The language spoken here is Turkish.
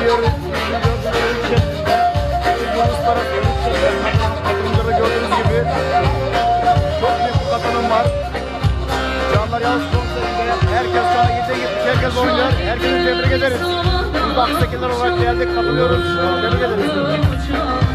geliyoruz. Uluslararası katılımcıda gördüğünüz gibi çok büyük bir katılım var. Canlar Yavuz konserinde herkes şu an 7'ye gitmiş, herkes oynuyor. Herkesi tebrik ederiz. Biz de Aksakiller olarak geldik, katılıyoruz. Tebrik ederiz.